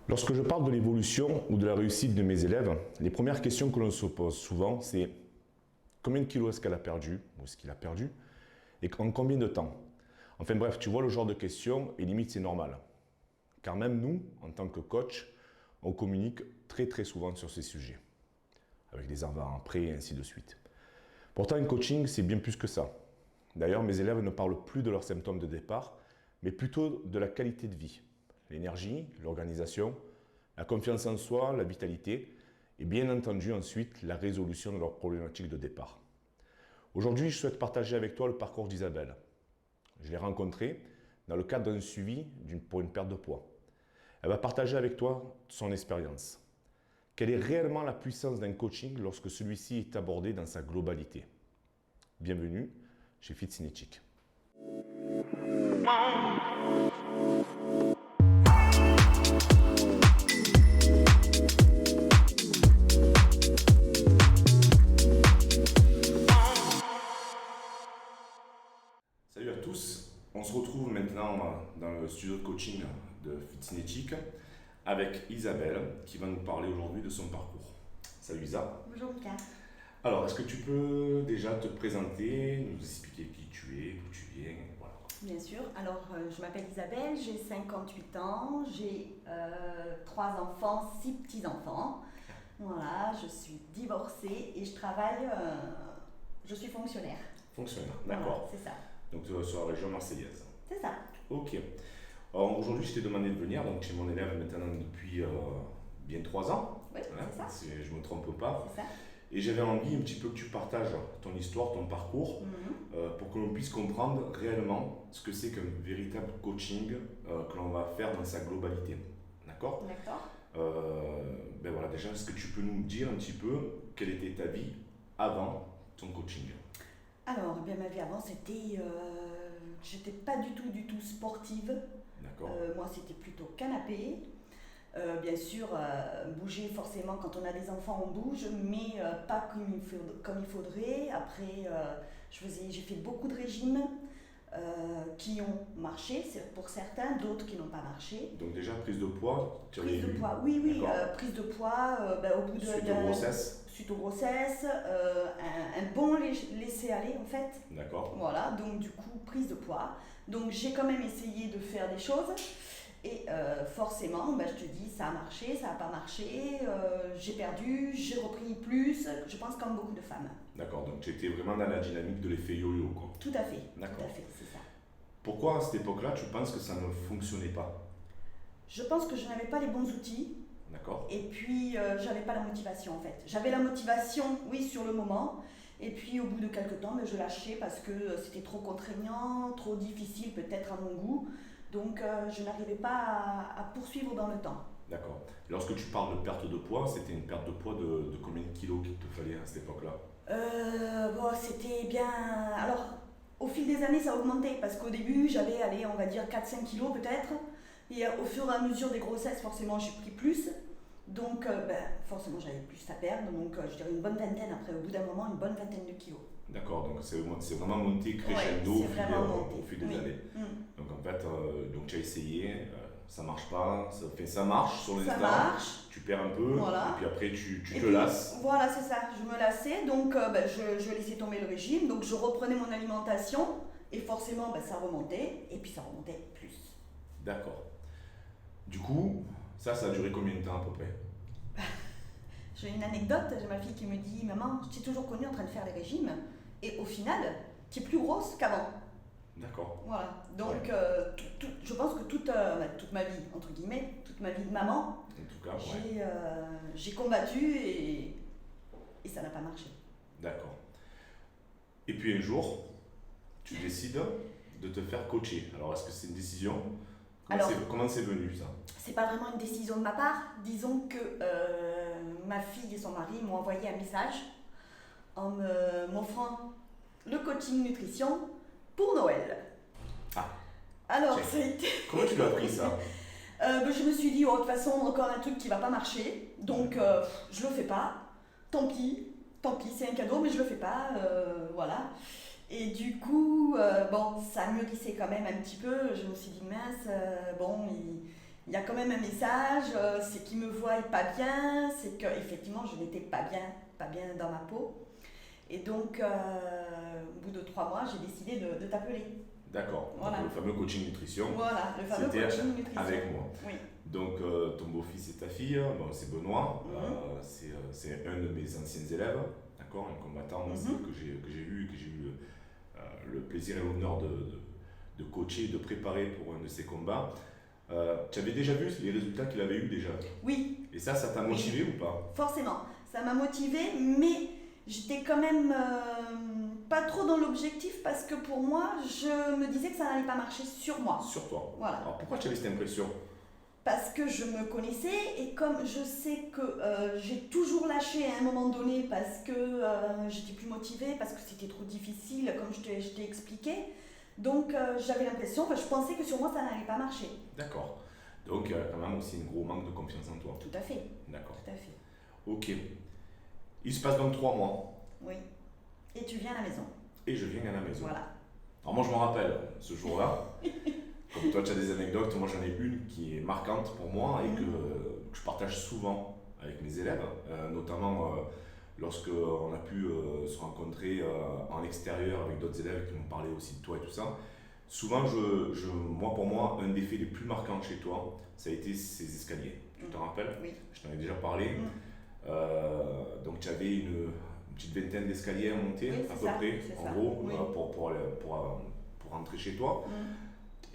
Lorsque je parle de l'évolution ou de la réussite de mes élèves, les premières questions que l'on se pose souvent, c'est combien de kilos est-ce qu'elle a perdu ou est-ce qu'il a perdu et en combien de temps. Enfin bref, tu vois le genre de questions et limite c'est normal. Car même nous, en tant que coach, on communique très souvent sur ces sujets, avec des avant-après et ainsi de suite. Pourtant, un coaching, c'est bien plus que ça. D'ailleurs, mes élèves ne parlent plus de leurs symptômes de départ, mais plutôt de la qualité de vie. L'énergie, l'organisation, la confiance en soi, la vitalité et bien entendu ensuite la résolution de leurs problématiques de départ. Aujourd'hui, je souhaite partager avec toi le parcours d'Isabelle. Je l'ai rencontrée dans le cadre d'un suivi pour une perte de poids. Elle va partager avec toi son expérience. Quelle est réellement la puissance d'un coaching lorsque celui-ci est abordé dans sa globalité? Bienvenue chez Fitcinetic. Salut à tous, on se retrouve maintenant dans le studio de coaching de Fitcinetic avec Isabelle qui va nous parler aujourd'hui de son parcours. Salut Isa. Bonjour Mika. Alors, est-ce que tu peux déjà te présenter, nous expliquer qui tu es, d'où tu viens, voilà. Bien sûr. Alors, je m'appelle Isabelle, j'ai 58 ans, j'ai 3 enfants, 6 petits-enfants. Voilà, je suis divorcée et je travaille, je suis fonctionnaire. Fonctionnaire, d'accord. Voilà, c'est ça. Donc sur la région marseillaise. C'est ça. Ok. Alors aujourd'hui, je t'ai demandé de venir, donc chez mon élève maintenant depuis bien 3 ans. Oui, c'est ça. Si je ne me trompe pas. C'est ça. Et j'avais envie un petit peu que tu partages ton histoire, ton parcours, pour que l'on puisse comprendre réellement ce que c'est qu'un véritable coaching que l'on va faire dans sa globalité. D'accord? D'accord. Ben voilà, déjà, est-ce que tu peux nous dire un petit peu quelle était ta vie avant ton coaching? Alors, bien ma vie avant, c'était, j'étais pas du tout sportive. D'accord. Moi, c'était plutôt canapé. Bien sûr, bouger forcément, quand on a des enfants on bouge, mais pas comme il faudrait. Après, j'ai fait beaucoup de régimes qui ont marché pour certains, d'autres qui n'ont pas marché. Donc déjà, prise de poids, Prise de poids, oui, prise de poids au bout suite aux grossesses. Suite aux grossesses, un bon laisser-aller en fait. D'accord. Voilà, donc du coup, prise de poids. Donc j'ai quand même essayé de faire des choses. Et forcément, je te dis, ça a marché, ça n'a pas marché, j'ai perdu, j'ai repris plus, je pense comme beaucoup de femmes. D'accord, donc tu étais vraiment dans la dynamique de l'effet yo-yo, quoi. Tout à fait, D'accord. tout à fait, c'est ça. Pourquoi à cette époque-là, tu penses que ça ne fonctionnait pas? Je pense que je n'avais pas les bons outils. D'accord. Et puis, j'avais pas la motivation en fait. J'avais la motivation, oui, sur le moment. Et puis, au bout de quelques temps, je lâchais parce que c'était trop contraignant, trop difficile peut-être à mon goût. Donc, je n'arrivais pas à poursuivre dans le temps. D'accord. Lorsque tu parles de perte de poids, c'était une perte de poids de combien de kilos qu'il te fallait à cette époque-là? C'était bien. Alors, au fil des années, ça a augmenté parce qu'au début, j'avais, allez, on va dire 4-5 kilos peut-être. Et au fur et à mesure des grossesses, forcément, j'ai pris plus. Donc, forcément, j'avais plus à perdre. Donc, je dirais une bonne vingtaine. Après, au bout d'un moment, une bonne vingtaine de kilos. D'accord, donc c'est vraiment monté crescendo au fil des années. Donc en fait, donc tu as essayé, ça marche pas, ça marche sur les marche. Tu perds un peu, voilà. Et puis après tu te lasses. Voilà, c'est ça, je me lassais, donc je laissais tomber le régime, donc je reprenais mon alimentation, et forcément ça remontait, et puis ça remontait plus. D'accord. Du coup, ça a duré combien de temps à peu près? J'ai une anecdote, j'ai ma fille qui me dit « Maman, je t'ai toujours connue en train de faire des régimes, et au final, tu es plus grosse qu'avant. » D'accord. Voilà, donc je pense que toute ma vie, entre guillemets, toute ma vie de maman, en tout cas, j'ai combattu et ça n'a pas marché. D'accord. Et puis un jour, tu décides de te faire coacher. Alors, est-ce que c'est une décision? Comment c'est venu ça? C'est pas vraiment une décision de ma part. Disons que ma fille et son mari m'ont envoyé un message en m'offrant le coaching nutrition pour Noël. Ah. Alors, ça a été... Comment tu l'as pris ça? Je me suis dit, de toute façon, encore un truc qui va pas marcher, donc je le fais pas. Tant pis, c'est un cadeau, mais je le fais pas, voilà. Et du coup, ça mûrissait quand même un petit peu. Je me suis dit, mince, il y a quand même un message, c'est qu'ils me voient pas bien, c'est qu'effectivement je n'étais pas bien dans ma peau. Et donc, au bout de 3 mois, j'ai décidé de t'appeler. D'accord. Voilà. Donc, le fameux coaching nutrition. Voilà, le fameux C'était coaching nutrition. avec moi. Oui. Donc, ton beau-fils et ta fille, bon, c'est Benoît, c'est un de mes anciens élèves, d'accord, un combattant aussi que j'ai eu le plaisir et l'honneur de coacher, de préparer pour un de ses combats. Tu avais déjà vu les résultats qu'il avait eu déjà? Oui. Et ça t'a motivé ou pas? Forcément, ça m'a motivé, mais j'étais quand même pas trop dans l'objectif parce que pour moi, je me disais que ça n'allait pas marcher sur moi. Sur toi. Voilà. Alors pourquoi tu avais cette impression? Parce que je me connaissais et comme je sais que j'ai toujours lâché à un moment donné parce que j'étais plus motivée, parce que c'était trop difficile, comme je t'ai expliqué. Donc j'avais l'impression, je pensais que sur moi ça n'allait pas marcher. D'accord. Donc quand même aussi un gros manque de confiance en toi. Tout à fait. D'accord. Tout à fait. Ok. Il se passe donc 3 mois. Oui. Et tu viens à la maison. Et je viens à la maison. Voilà. Alors moi je me rappelle ce jour-là. Comme toi tu as des anecdotes, moi j'en ai une qui est marquante pour moi et que je partage souvent avec mes élèves, notamment lorsque on a pu se rencontrer en extérieur avec d'autres élèves qui m'ont parlé aussi de toi et tout ça. Souvent, pour moi, un des faits les plus marquants chez toi, ça a été ces escaliers. Tu te rappelles? Oui. Je t'en ai déjà parlé. Donc tu avais une petite vingtaine d'escaliers à monter, Oui, à peu près, en gros, oui. pour rentrer chez toi.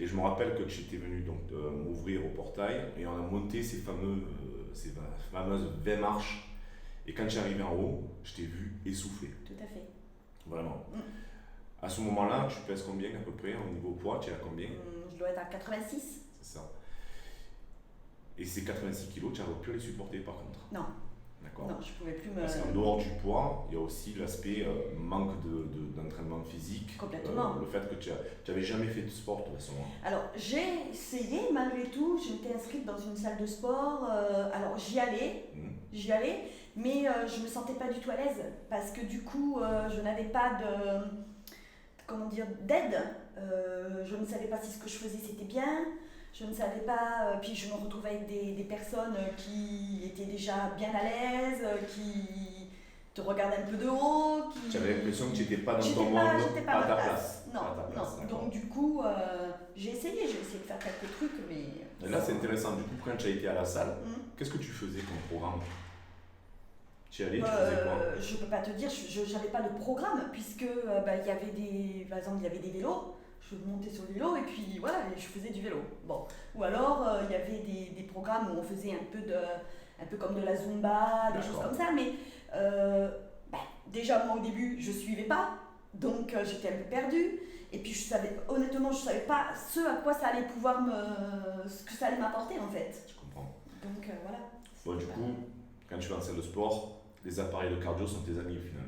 Et je me rappelle que tu étais venu donc m'ouvrir au portail et on a monté ces fameuses 20 marches. Et quand tu es arrivé en haut, je t'ai vu essoufflé. Tout à fait. Vraiment. À ce moment-là, tu pèses combien à peu près au niveau poids? Tu es à combien? Je dois être à 86. C'est ça. Et ces 86 kilos, tu n'arrives plus à les supporter par contre? Non. D'accord. Non, je pouvais plus me... Parce qu'en dehors du poids, il y a aussi l'aspect manque d'entraînement physique. Complètement. Le fait que tu n'avais jamais fait de sport, toi, à ce moment. Alors, j'ai essayé, malgré tout, je m'étais inscrite dans une salle de sport. Alors, j'y allais, mais je me sentais pas du tout à l'aise parce que du coup, je n'avais pas d'aide. Je ne savais pas si ce que je faisais c'était bien. Je ne savais pas, puis je me retrouvais avec des personnes qui étaient déjà bien à l'aise, qui te regardent un peu de haut. Tu avais l'impression que tu n'étais pas dans ton monde, j'étais pas à à ta ma place. Non, À ta place, non. Donc du coup, j'ai essayé de faire quelques trucs, mais... Et là, c'est intéressant. Du coup, quand tu as été à la salle, qu'est-ce que tu faisais comme programme? Tu y allais, tu faisais quoi? Je peux pas te dire, je n'avais pas de programme, puisque il y avait par exemple, il y avait des vélos. Je montais sur le vélo et puis voilà, je faisais du vélo. Bon. Ou alors il y avait des programmes où on faisait un peu comme de la Zumba, des choses comme ça, mais déjà moi au début je suivais pas, donc j'étais un peu perdue. Et puis honnêtement je savais pas ce à quoi ça allait ce que ça allait m'apporter en fait. Je comprends. Donc voilà. Bon, du coup, quand tu vas en salle de sport, les appareils de cardio sont tes amis au final.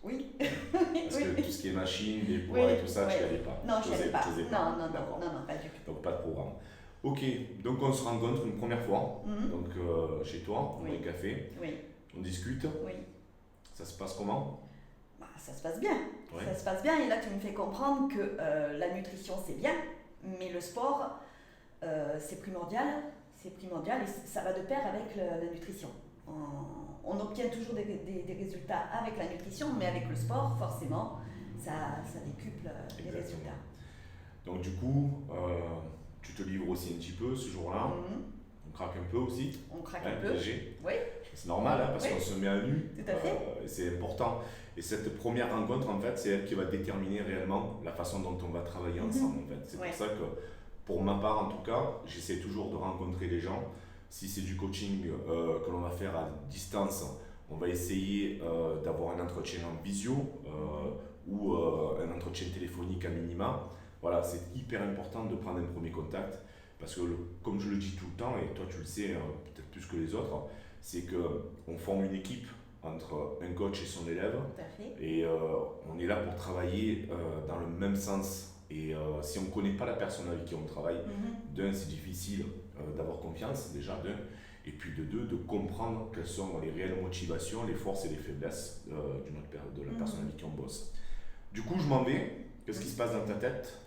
Oui. Parce que tout ce qui est machine, les poids et tout ça, tu n'y allais pas. Non, je n'y allais pas. Non, D'accord. non, pas du tout. Donc pas de programme. Ok, donc on se rencontre une première fois, donc chez toi, on boit un café, on discute. Oui. Ça se passe comment? Ça se passe bien. Ouais. Ça se passe bien et là tu me fais comprendre que la nutrition c'est bien, mais le sport c'est primordial et ça va de pair avec la nutrition. On obtient toujours des résultats avec la nutrition, mais avec le sport, forcément, ça décuple les résultats. Donc du coup, tu te livres aussi un petit peu ce jour-là. On craque un peu aussi. On craque un peu. Oui. C'est normal, parce qu'on se met à nu. Tout à fait. C'est important. Et cette première rencontre, en fait, c'est elle qui va déterminer réellement la façon dont on va travailler ensemble. En fait. C'est pour ça que, pour ma part en tout cas, j'essaie toujours de rencontrer les gens. Si c'est du coaching que l'on va faire à distance, on va essayer d'avoir un entretien en visio ou un entretien téléphonique à minima. Voilà, c'est hyper important de prendre un premier contact parce que, comme je le dis tout le temps, et toi tu le sais peut-être plus que les autres, c'est qu'on forme une équipe entre un coach et son élève. Tout à fait. Et on est là pour travailler dans le même sens. Et si on ne connaît pas la personne avec qui on travaille, d'un, c'est difficile d'avoir confiance, déjà d'un, et puis de deux, de comprendre quelles sont les réelles motivations, les forces et les faiblesses de la personne avec qui on bosse. Du coup, je m'en vais. Qu'est-ce qui se passe dans ta tête?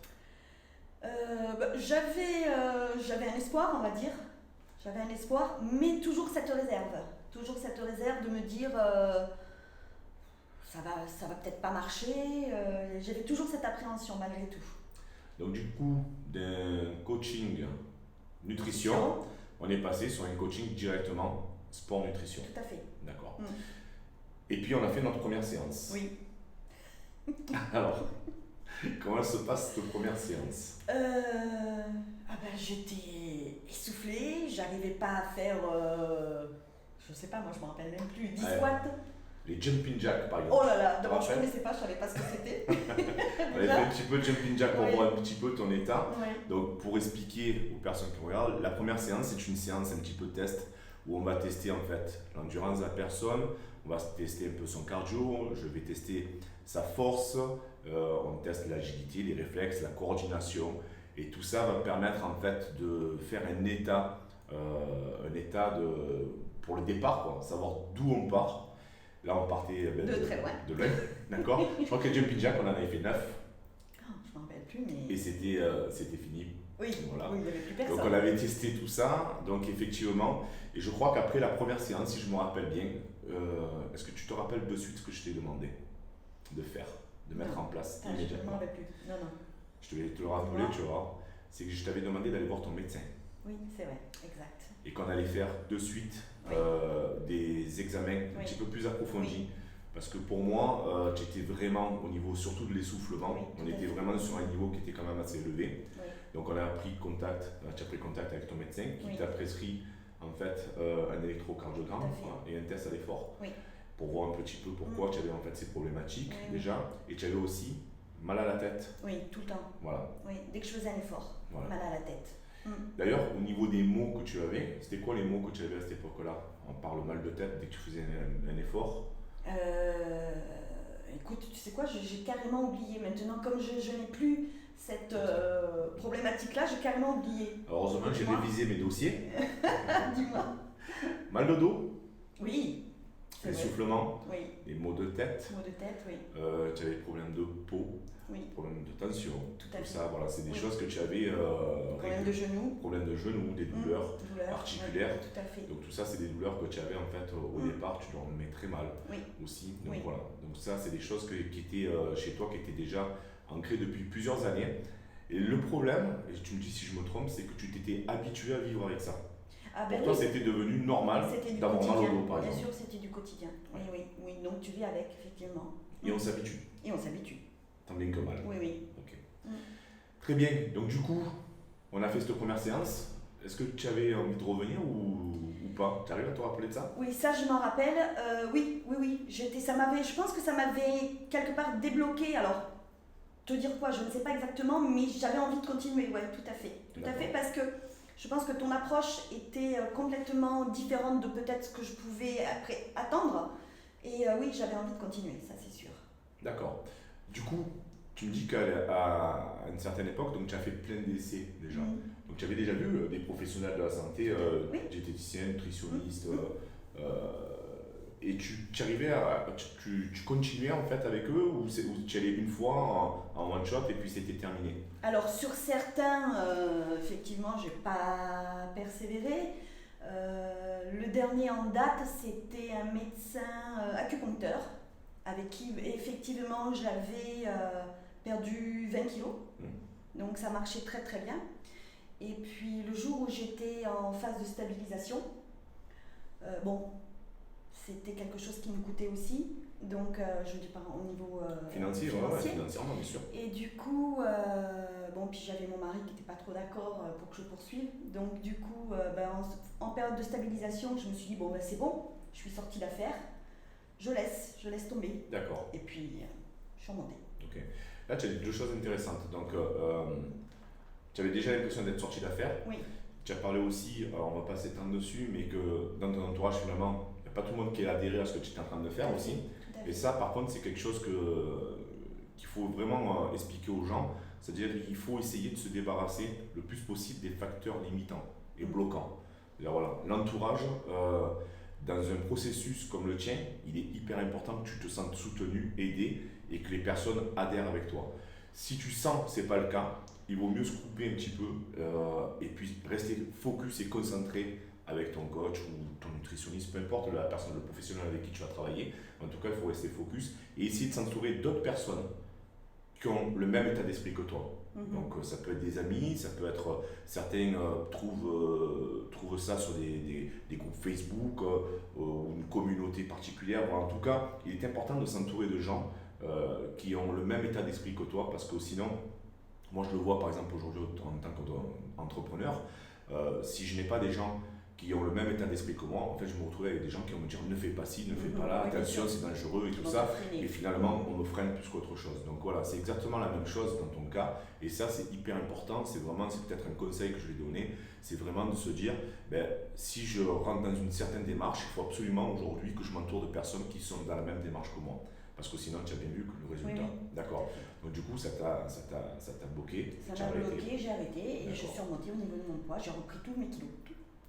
J'avais un espoir, on va dire. J'avais un espoir, mais toujours cette réserve. Toujours cette réserve de me dire ça va peut-être pas marcher. J'avais toujours cette appréhension malgré tout. Donc du coup, d'un coaching nutrition, on est passé sur un coaching directement sport-nutrition. Tout à fait. D'accord. Et puis on a fait notre première séance. Oui. Alors, comment se passe cette première séance? J'étais essoufflée, j'arrivais pas à faire, je sais pas, moi je me rappelle même plus, 10 squats. Les jumping jacks par exemple. Oh là là, d'abord je connaissais pas, je savais pas ce que c'était. On avait fait un petit peu de jumping jack pour voir un petit peu ton état. Oui. Donc pour expliquer aux personnes qui regardent, la première séance c'est une séance un petit peu test où on va tester en fait l'endurance de la personne, on va tester un peu son cardio, je vais tester sa force, on teste l'agilité, les réflexes, la coordination et tout ça va permettre en fait de faire un état pour le départ, quoi, savoir d'où on part. Là on partait de très loin. De loin, d'accord. Je crois que le jumping jack on en avait fait 9. Je me rappelle plus mais... Et c'était fini. Oui, voilà. Oui, il n'y avait plus personne. Donc on avait testé tout ça, donc effectivement, et je crois qu'après la première séance, si je me rappelle bien, est-ce que tu te rappelles de suite ce que je t'ai demandé de faire, de mettre en place immédiatement? Je ne me rappelle plus, non. Je vais te le rappeler, tu vois, c'est que je t'avais demandé d'aller voir ton médecin. Oui, c'est vrai, exact. Et qu'on allait faire de suite des examens un petit peu plus approfondis. Parce que pour moi, tu étais vraiment au niveau surtout de l'essoufflement, on était vraiment sur un niveau qui était quand même assez élevé. Donc on a pris contact, tu as pris contact avec ton médecin qui t'a prescrit en fait un électrocardiogramme et un test à l'effort pour voir un petit peu pourquoi tu avais en fait ces problématiques déjà, et tu avais aussi mal à la tête. Oui, tout le temps. Voilà. Oui, dès que je faisais un effort, mal à la tête. D'ailleurs, au niveau des mots que tu avais, c'était quoi les mots que tu avais à cette époque-là? On parle mal de tête dès que tu faisais un effort. Écoute, tu sais quoi, j'ai carrément oublié. Maintenant, comme je n'ai plus cette problématique-là, j'ai carrément oublié. Heureusement, j'ai révisé mes dossiers. Dis-moi. Mal de dos? Oui. Essoufflement? Les maux de tête? Maux de tête, oui. Tu avais des problèmes de peau? Problèmes de tension? Tout à fait. Ça, voilà, c'est des choses que tu avais. Problèmes de genoux? Problèmes de genoux, des douleurs articulaires. Tout à fait. Donc tout ça, c'est des douleurs que tu avais en fait au départ, tu dormais très mal aussi. Donc voilà. Donc ça, c'est des choses qui étaient chez toi, qui étaient déjà ancrées depuis plusieurs années. Et le problème, et tu me dis si je me trompe, c'est que tu t'étais habitué à vivre avec ça. Pour toi, c'était devenu normal d'avoir mal au dos, par exemple. Bien sûr, c'était du quotidien. Oui. Donc tu vis avec, effectivement. Et on s'habitue. Tant bien que mal. Oui. Ok. Très bien. Donc du coup, on a fait cette première séance. Est-ce que tu avais envie de revenir ou pas? Tu arrives à te rappeler de ça? Oui, ça je m'en rappelle. Oui. Je pense que ça m'avait quelque part débloqué. Alors, te dire quoi, je ne sais pas exactement, mais j'avais envie de continuer. Oui, tout à fait. Tout à fait, parce que je pense que ton approche était complètement différente de peut-être ce que je pouvais après attendre. Et oui, j'avais envie de continuer, ça c'est sûr. D'accord. Du coup, tu me dis qu'à une certaine époque, donc tu as fait plein d'essais déjà. Donc tu avais déjà vu des professionnels de la santé, diététiciens, nutritionnistes, et tu arrivais tu continuais en fait avec eux ou tu allais une fois en one shot et puis c'était terminé? Alors sur certains, effectivement, j'ai pas persévéré. Le dernier en date, c'était un médecin acupuncteur avec qui effectivement j'avais perdu 20 kilos. Donc ça marchait très très bien. Et puis le jour où j'étais en phase de stabilisation, c'était quelque chose qui me coûtait aussi. Donc je dis pas au niveau financier. Financièrement bien sûr. Et du coup, puis j'avais mon mari qui n'était pas trop d'accord pour que je poursuive. Donc du coup, en période de stabilisation, je me suis dit c'est bon, je suis sortie d'affaires, je laisse tomber. D'accord. Et puis je suis remontée. Ok. Là tu as dit deux choses intéressantes. Donc tu avais déjà l'impression d'être sortie d'affaires. Oui. Tu as parlé aussi, alors on va pas s'étendre dessus, mais que dans ton entourage finalement, il n'y a pas tout le monde qui est adhéré à ce que tu es en train de faire aussi. Et ça, par contre, c'est quelque chose qu'il faut vraiment expliquer aux gens. C'est-à-dire qu'il faut essayer de se débarrasser le plus possible des facteurs limitants et bloquants. Voilà, l'entourage, dans un processus comme le tien, il est hyper important que tu te sentes soutenu, aidé et que les personnes adhèrent avec toi. Si tu sens que ce n'est pas le cas, il vaut mieux se couper un petit peu et puis rester focus et concentré avec ton coach ou ton nutritionniste, peu importe la personne, le professionnel avec qui tu vas travailler. En tout cas, il faut rester focus et essayer de s'entourer d'autres personnes qui ont le même état d'esprit que toi. Donc ça peut être des amis, ça peut être certains trouvent ça sur des groupes Facebook ou une communauté particulière. En tout cas, il est important de s'entourer de gens qui ont le même état d'esprit que toi, parce que sinon, moi je le vois par exemple aujourd'hui en tant qu'entrepreneur, si je n'ai pas des gens qui ont le même état d'esprit que moi, en fait je me retrouve avec des gens qui vont me dire ne fais pas ci, ne fais pas là, attention c'est dangereux et tout ça, et finalement on me freine plus qu'autre chose. Donc voilà, c'est exactement la même chose dans ton cas, et ça c'est hyper important, c'est peut-être un conseil que je vais donner, c'est vraiment de se dire, si je rentre dans une certaine démarche, il faut absolument aujourd'hui que je m'entoure de personnes qui sont dans la même démarche que moi. Parce que sinon, tu as bien vu que le résultat. Oui. D'accord. Donc du coup, ça t'a bloqué. Ça m'a bloqué, j'ai arrêté et je suis remontée au niveau de mon poids. J'ai repris tous mes kilos.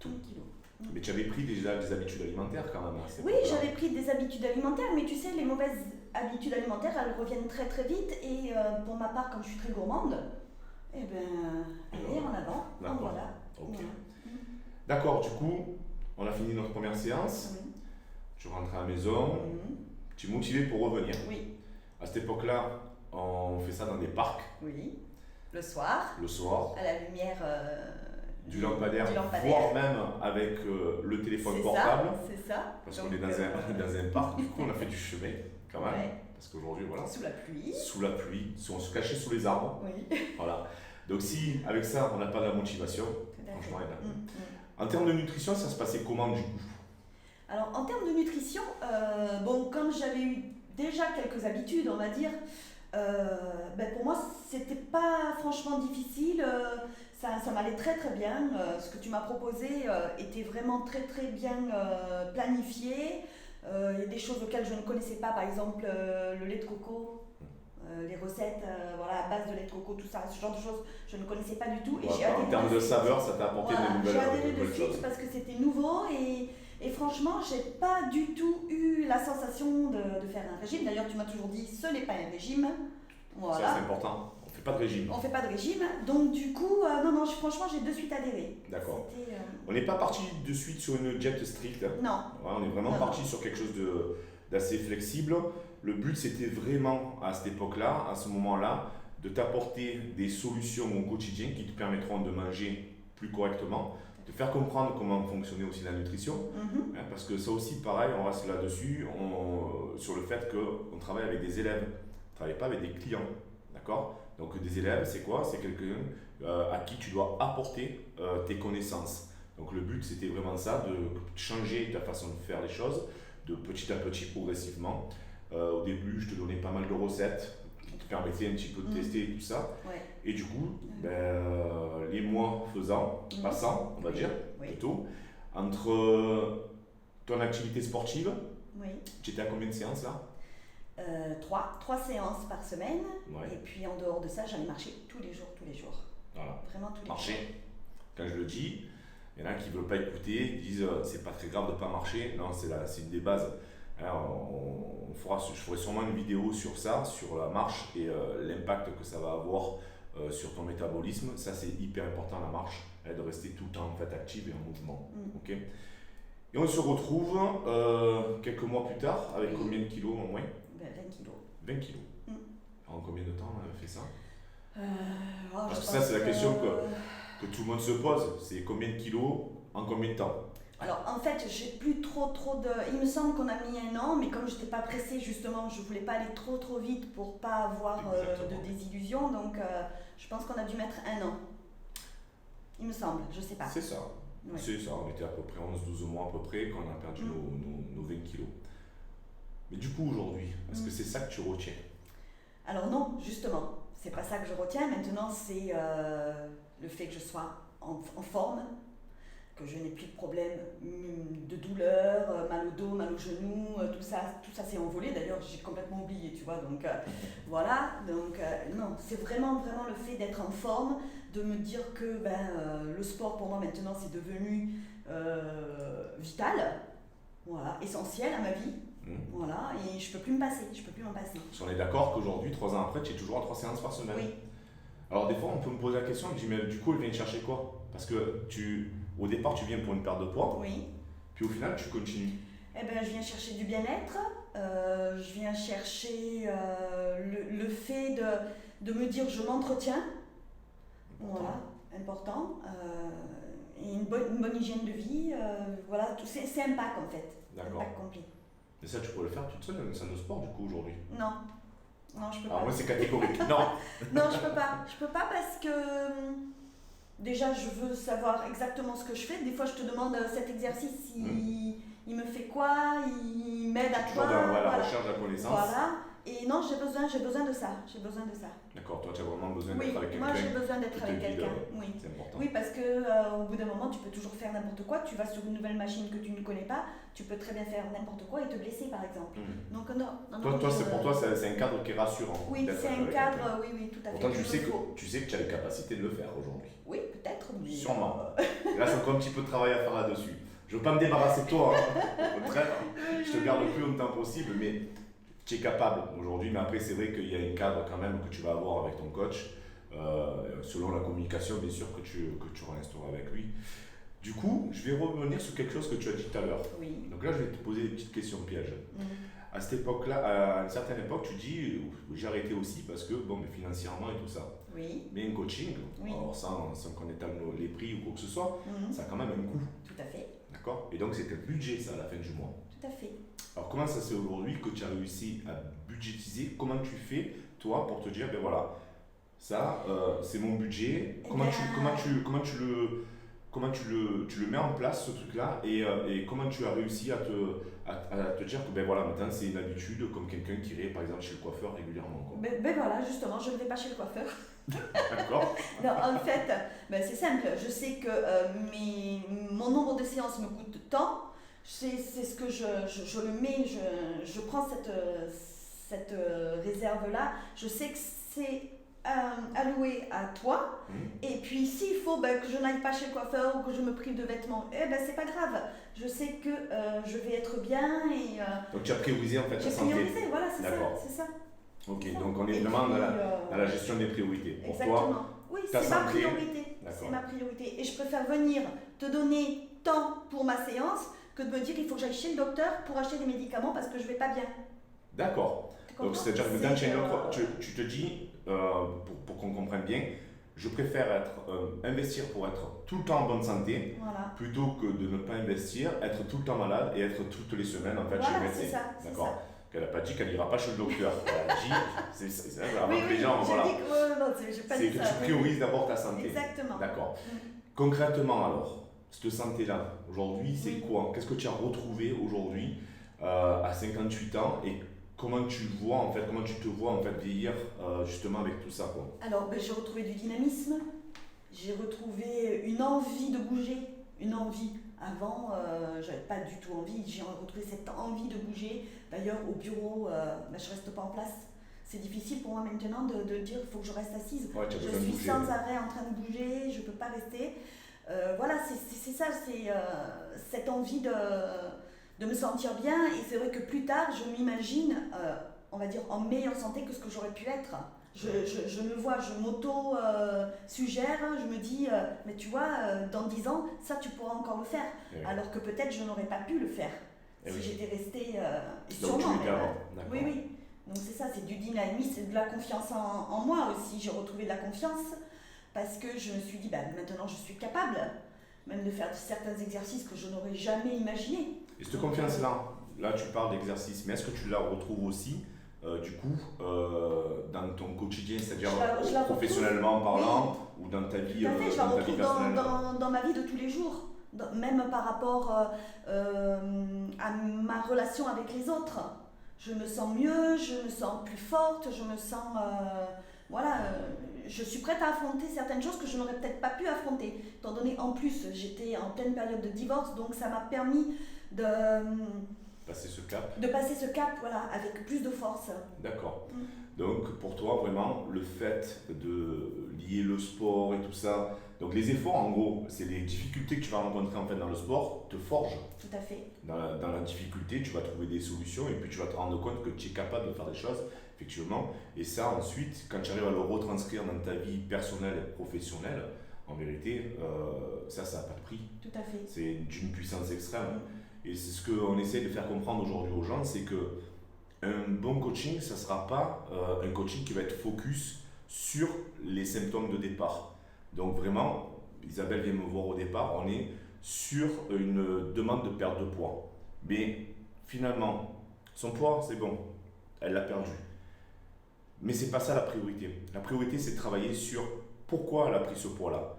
Tous mes kilos. Mais tu avais pris déjà des habitudes alimentaires quand même. Oui, j'avais pris des habitudes alimentaires, mais tu sais, les mauvaises habitudes alimentaires, elles reviennent très très vite. Et pour ma part, comme je suis très gourmande, eh ben, allez, en avant. Donc voilà. Ok. Voilà. D'accord, du coup, on a fini notre première séance. Oui. Tu rentres à la maison. Tu es motivé pour revenir. Oui. À cette époque-là, on fait ça dans des parcs. Oui. Le soir. Le soir. À la lumière du lampadaire, voire même avec le téléphone portable. C'est ça. Parce qu'on est dans un parc, du coup on a fait du chemin quand même. Ouais. Parce qu'aujourd'hui, voilà. Sous la pluie. Sous la pluie. On se cachait sous les arbres. Oui. Voilà. Donc si avec ça on n'a pas de la motivation, franchement, en termes de nutrition, ça se passait comment du coup? Alors en termes de nutrition, comme j'avais eu déjà quelques habitudes, on va dire, pour moi c'était pas franchement difficile, ça m'allait très très bien. Ce que tu m'as proposé était vraiment très très bien planifié. Il y a des choses auxquelles je ne connaissais pas, par exemple le lait de coco. Les recettes à base de lait de coco, tout ça, ce genre de choses, je ne connaissais pas du tout. Et en termes de saveur, ça t'a apporté de nouvelles choses. J'ai adhéré de suite parce que c'était nouveau et franchement, j'ai pas du tout eu la sensation de faire un régime. D'ailleurs, tu m'as toujours dit, ce n'est pas un régime. Voilà. Ça, c'est important. On fait pas de régime. On fait pas de régime. Donc, du coup, franchement, j'ai de suite adhéré. D'accord. On n'est pas parti de suite sur une diète stricte. Non. Ouais, on est vraiment parti sur quelque chose d'assez flexible. Le but, c'était vraiment, à cette époque-là, à ce moment-là, de t'apporter des solutions au quotidien qui te permettront de manger plus correctement, de faire comprendre comment fonctionnait aussi la nutrition, parce que ça aussi, pareil, on reste là-dessus, sur le fait qu'on travaille avec des élèves, on ne travaille pas avec des clients, d'accord? Donc des élèves, c'est quoi? C'est quelqu'un à qui tu dois apporter tes connaissances. Donc le but, c'était vraiment ça, de changer ta façon de faire les choses, de petit à petit, progressivement. Au début, je te donnais pas mal de recettes qui te permettaient un petit peu de tester tout ça. Ouais. Et du coup, les mois passant, on va dire, plutôt, entre ton activité sportive, tu étais à combien de séances là? 3 séances par semaine. Ouais. Et puis en dehors de ça, j'allais marcher tous les jours. Voilà. Vraiment tous les jours. Marcher. Quand je le dis, il y en a qui ne veulent pas écouter, ils disent c'est pas très grave de ne pas marcher. Non, c'est une des bases. Alors, je ferai sûrement une vidéo sur ça, sur la marche et l'impact que ça va avoir sur ton métabolisme. Ça, c'est hyper important, la marche, de rester tout le temps en fait, active et en mouvement. Okay, et on se retrouve quelques mois plus tard avec combien de kilos en moins? 20 kilos. 20 kilos. En combien de temps on a fait ça? Parce que ça, c'est la question que tout le monde se pose. C'est combien de kilos en combien de temps? Alors en fait, j'ai plus trop de... Il me semble qu'on a mis 1 an, mais comme je n'étais pas pressée justement, je voulais pas aller trop vite pour pas avoir de désillusion, donc je pense qu'on a dû mettre 1 an. Il me semble, je sais pas. C'est ça. Ouais. C'est ça, on était à peu près 11-12 mois à peu près quand on a perdu nos 20 kilos. Mais du coup aujourd'hui, est-ce que c'est ça que tu retiens? Alors non, justement, c'est pas ça que je retiens. Maintenant, c'est le fait que je sois en forme, que je n'ai plus de problème de douleur, mal au dos, mal au genou, tout ça s'est envolé. D'ailleurs, j'ai complètement oublié, tu vois. Donc voilà. Donc non, c'est vraiment le fait d'être en forme, de me dire que le sport pour moi maintenant c'est devenu vital, voilà, essentiel à ma vie. Voilà, et je peux plus m'en passer. On est d'accord qu'aujourd'hui, 3 ans après, tu es toujours à 3 séances par semaine. Oui. Alors des fois, on peut me poser la question, je dis, mais du coup, elle vient chercher quoi? Parce que au départ, tu viens pour une perte de poids, Oui. puis au final, tu continues. Eh ben, je viens chercher du bien-être, je viens chercher le fait de me dire je m'entretiens, voilà, important, et une bonne hygiène de vie, voilà, c'est un pack en fait, D'accord. un pack complet. Et ça, tu pourrais le faire toute seule dans une salle de sport, du coup, aujourd'hui? Non, non, je peux Alors pas. moi, c'est catégorique. Non. Non, je peux pas parce que déjà je veux savoir exactement ce que je fais. Des fois, je te demande cet exercice, il me fait quoi, il m'aide à Toujours quoi, dans la voilà. recherche de la connaissance. Voilà. Et non, j'ai besoin de ça. J'ai besoin de ça. D'accord, toi, tu as vraiment besoin Oui, d'être avec quelqu'un. moi j'ai besoin d'être qui te avec guide, quelqu'un. Oui. C'est important. Oui, parce que au bout d'un moment, tu peux toujours faire n'importe quoi. Tu vas sur une nouvelle machine que tu ne connais pas, tu peux très bien faire n'importe quoi et te blesser, par exemple. Donc non. Toi, pour toi, c'est un cadre qui est rassurant. Oui, c'est un cadre. Oui, tout à fait. Pourtant, tu sais que tu as les capacités de le faire aujourd'hui. Oui, peut-être. Mais Sûrement. Et là, c'est encore un petit peu de travail à faire là-dessus. Je ne veux pas me débarrasser de toi, hein. Au contraire, je te garde le plus longtemps possible, mais tu es capable aujourd'hui. Mais après, c'est vrai qu'il y a un cadre quand même que tu vas avoir avec ton coach, selon la communication, bien sûr, que tu auras instauré avec lui. Du coup, je vais revenir sur quelque chose que tu as dit tout à l'heure. Oui. Donc là, je vais te poser des petites questions pièges. À cette époque-là, à une certaine époque, tu dis j'ai arrêté aussi parce que, bon, mais financièrement et tout ça. Oui. Mais un coaching, Oui. alors sans qu'on étale les prix ou quoi que ce soit, ça a quand même un coût. Tout à fait. D'accord? Et donc, c'est un budget, ça, à la fin du mois. Tout à fait. Alors, comment ça se fait aujourd'hui que tu as réussi à budgétiser? Comment tu fais, toi, pour te dire, ben voilà, ça, c'est mon budget. Comment tu le mets en place, ce truc-là, et comment tu as réussi à te dire que ben voilà, maintenant c'est une habitude, comme quelqu'un qui irait par exemple chez le coiffeur régulièrement, quoi. Ben voilà, justement, je ne vais pas chez le coiffeur. D'accord. Non, en fait, c'est simple. Je sais que mon nombre de séances me coûte tant. C'est ce que je le mets, je prends cette réserve-là. Je sais que c'est alloué à toi. Et puis s'il faut que je n'aille pas chez le coiffeur ou que je me prive de vêtements, c'est pas grave. Je sais que je vais être bien et donc tu as priorisé en fait ta santé. J'ai priorisé, voilà, c'est ça. Ok, donc on est vraiment dans la gestion des priorités. Pour exactement. Toi, oui, ta c'est santé, ma priorité. C'est ma priorité. Et je préfère venir te donner tant pour ma séance que de me dire il faut que j'aille chez le docteur pour acheter des médicaments parce que je vais pas bien. D'accord. Donc c'est-à-dire que maintenant chez le docteur, tu te dis, pour qu'on comprenne bien, je préfère investir pour être tout le temps en bonne santé, voilà, plutôt que de ne pas investir, être tout le temps malade et être toutes les semaines en fait chez le médecin. C'est ça. D'accord. Elle n'a pas dit qu'elle n'ira pas chez le docteur. Elle a dit, c'est ça, oui, les gens, voilà. C'est que tu priorises d'abord ta santé. Exactement. D'accord. Concrètement alors, cette santé-là, aujourd'hui, c'est quoi? Qu'est-ce que tu as retrouvé aujourd'hui à 58 ans et comment tu te vois en fait vieillir justement avec tout ça, quoi? Alors, j'ai retrouvé du dynamisme, j'ai retrouvé une envie de bouger, une envie. Avant, j'avais pas du tout envie, j'ai retrouvé cette envie de bouger. D'ailleurs, au bureau, je reste pas en place. C'est difficile pour moi maintenant de dire il faut que je reste assise. Ouais, je suis sans arrêt en train de bouger, je peux pas rester. Voilà, c'est ça, c'est cette envie de me sentir bien. Et c'est vrai que plus tard, je m'imagine, on va dire, en meilleure santé que ce que j'aurais pu être. Je me vois, je m'auto-suggère, je me dis, mais tu vois, dans 10 ans, ça tu pourras encore le faire. Oui. Alors que peut-être je n'aurais pas pu le faire si j'étais restée donc tu l'étais avant. Oui. Donc c'est ça, c'est du dynamisme, c'est de la confiance en moi aussi. J'ai retrouvé de la confiance parce que je me suis dit, maintenant je suis capable même de faire certains exercices que je n'aurais jamais imaginé. Et cette confiance-là, là tu parles d'exercice, mais est-ce que tu la retrouves aussi dans ton quotidien, c'est-à-dire professionnellement parlant, ou dans ta vie personnelle? Je la retrouve dans ma vie de tous les jours, même par rapport à ma relation avec les autres. Je me sens mieux, je me sens plus forte, je me sens... je suis prête à affronter certaines choses que je n'aurais peut-être pas pu affronter. Étant donné, en plus, j'étais en pleine période de divorce, donc ça m'a permis de passer ce cap. Voilà, avec plus de force. D'accord. Donc pour toi, vraiment, le fait de lier le sport et tout ça, donc les efforts en gros, c'est les difficultés que tu vas rencontrer en fait dans le sport, te forgent. Tout à fait. Dans la difficulté, tu vas trouver des solutions et puis tu vas te rendre compte que tu es capable de faire des choses, effectivement. Et ça ensuite, quand tu arrives à le retranscrire dans ta vie personnelle et professionnelle, en vérité, ça n'a pas de prix. Tout à fait. C'est d'une puissance extrême. Et c'est ce qu'on essaie de faire comprendre aujourd'hui aux gens, c'est que un bon coaching, ça ne sera pas un coaching qui va être focus sur les symptômes de départ. Donc vraiment, Isabelle vient me voir au départ, on est sur une demande de perte de poids. Mais finalement, son poids, c'est bon, elle l'a perdu. Mais ce n'est pas ça la priorité. La priorité, c'est de travailler sur pourquoi elle a pris ce poids-là.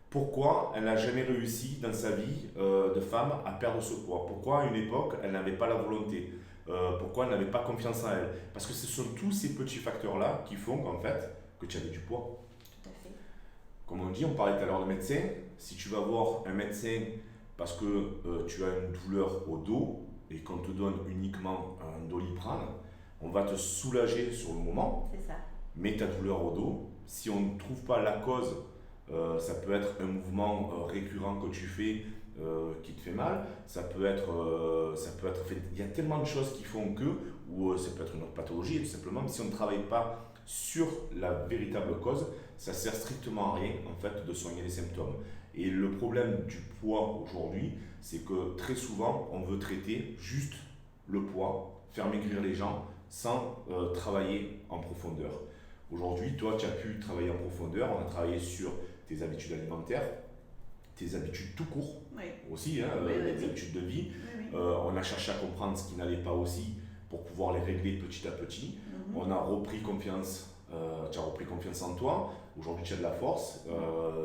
Pourquoi elle n'a jamais réussi dans sa vie de femme à perdre ce poids. Pourquoi à une époque, elle n'avait pas la volonté. Pourquoi elle n'avait pas confiance en elle. Parce que ce sont tous ces petits facteurs-là qui font qu'en fait, que tu avais du poids. Tout à fait. Comme on dit, on parlait tout à l'heure de médecin. Si tu vas voir un médecin parce que tu as une douleur au dos et qu'on te donne uniquement un Doliprane, on va te soulager sur le moment. C'est ça. Mais ta douleur au dos, si on ne trouve pas la cause, ça peut être un mouvement récurrent que tu fais qui te fait mal, ça peut être il y a tellement de choses qui font que, ou ça peut être une autre pathologie tout simplement, mais si on ne travaille pas sur la véritable cause, ça sert strictement à rien en fait de soigner les symptômes. Et le problème du poids aujourd'hui, c'est que très souvent on veut traiter juste le poids, faire maigrir les gens sans travailler en profondeur. Aujourd'hui, toi, tu as pu travailler en profondeur, on a travaillé sur tes habitudes alimentaires, tes habitudes tout court aussi, les habitudes de vie. On a cherché à comprendre ce qui n'allait pas aussi pour pouvoir les régler petit à petit. On a repris confiance, tu as repris confiance en toi. Aujourd'hui, tu as de la force.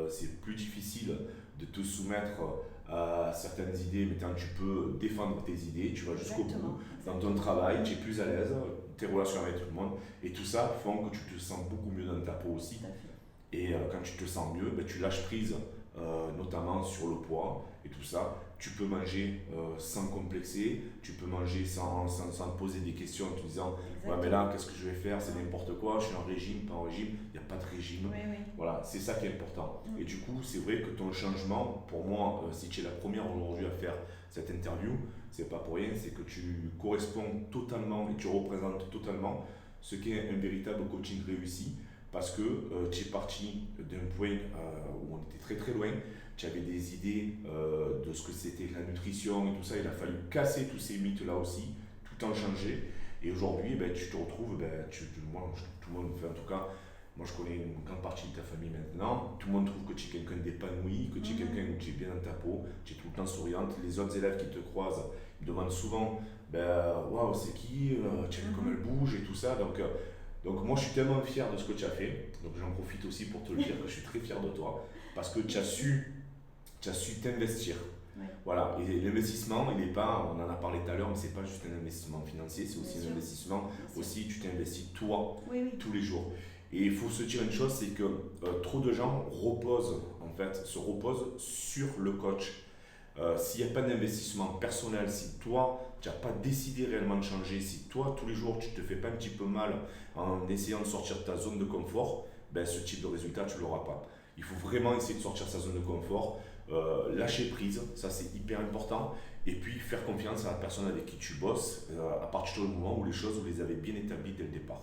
C'est plus difficile de te soumettre à certaines idées, mais quand tu peux défendre tes idées, tu vas jusqu'au bout. Dans ton travail, tu es plus à l'aise, tes relations avec tout le monde, et tout ça font que tu te sens beaucoup mieux dans ta peau aussi. Et quand tu te sens mieux, tu lâches prise, notamment sur le poids et tout ça. Tu peux manger sans complexer, tu peux manger sans te poser des questions en te disant ouais, mais là, qu'est-ce que je vais faire, c'est n'importe quoi, je suis en régime, pas en régime, il n'y a pas de régime. Voilà, c'est ça qui est important. Et du coup, c'est vrai que ton changement, pour moi, si tu es la première aujourd'hui à faire cette interview, c'est pas pour rien, c'est que tu corresponds totalement et tu représentes totalement ce qu'est un véritable coaching réussi. Parce que tu es parti d'un point où on était très très loin, tu avais des idées de ce que c'était la nutrition et tout ça, il a fallu casser tous ces mythes là aussi, tout en changer. Et aujourd'hui, tu te retrouves, tout le monde, en tout cas, moi je connais une grande partie de ta famille maintenant, tout le monde trouve que tu es quelqu'un d'épanoui, que tu es quelqu'un où tu es bien dans ta peau, tu es tout le temps souriante. Les autres élèves qui te croisent, ils me demandent souvent, waouh, c'est qui, tu as vu comme elle bouge et tout ça. Donc moi je suis tellement fier de ce que tu as fait, donc j'en profite aussi pour te le dire que je suis très fier de toi, parce que tu as su t'investir. Voilà, et l'investissement, il n'est pas, on en a parlé tout à l'heure, mais c'est pas juste un investissement financier, c'est aussi un investissement, aussi tu t'investis toi, tous les jours. Et il faut se dire une chose, c'est que trop de gens se reposent sur le coach. S'il n'y a pas d'investissement personnel, si toi, tu n'as pas décidé réellement de changer, si toi, tous les jours, tu ne te fais pas un petit peu mal en essayant de sortir de ta zone de confort, ce type de résultat, tu ne l'auras pas. Il faut vraiment essayer de sortir de sa zone de confort, lâcher prise, ça c'est hyper important, et puis faire confiance à la personne avec qui tu bosses à partir du moment où les choses, vous les avez bien établies dès le départ.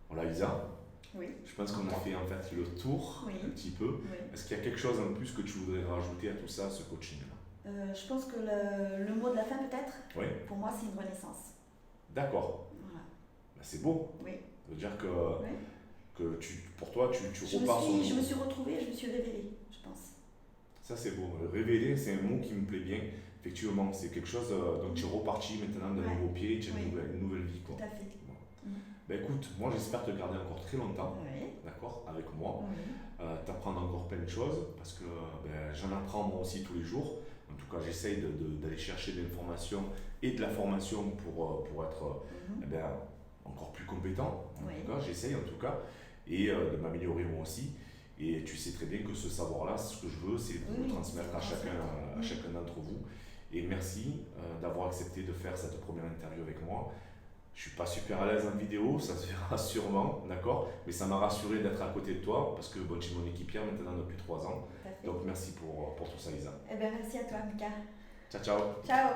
Voilà Isa. Je pense qu'on a fait en fait le tour un petit peu. Est-ce qu'il y a quelque chose en plus que tu voudrais rajouter à tout ça, ce coaching-là? Je pense que le mot de la fin peut-être, pour moi c'est une renaissance. D'accord. Voilà. C'est beau. Ça veut dire que pour toi, tu repars sur le Je me suis retrouvée, je me suis révélée, je pense. Ça c'est beau. Révéler, c'est un mot qui me plaît bien. Effectivement, c'est quelque chose, donc tu es reparti maintenant d'un nouveau pied, tu as une nouvelle vie. Quoi. Tout à fait. Écoute, moi j'espère te garder encore très longtemps, d'accord, avec moi, t'apprendre encore plein de choses, parce que j'en apprends moi aussi tous les jours. En tout cas, j'essaye d'aller chercher de l'information et de la formation pour être encore plus compétent. En tout cas, j'essaye en tout cas, et de m'améliorer moi aussi. Et tu sais très bien que ce savoir-là, ce que je veux, c'est de le transmettre à chacun d'entre vous. Et merci d'avoir accepté de faire cette première interview avec moi. Je suis pas super à l'aise en vidéo, ça se verra sûrement, d'accord? Mais ça m'a rassuré d'être à côté de toi parce que bon, j'ai mon équipière maintenant depuis 3 ans. Tout à fait. Donc merci pour tout ça, Lisa. Eh bien, merci à toi, Mika. Ciao, ciao. Ciao.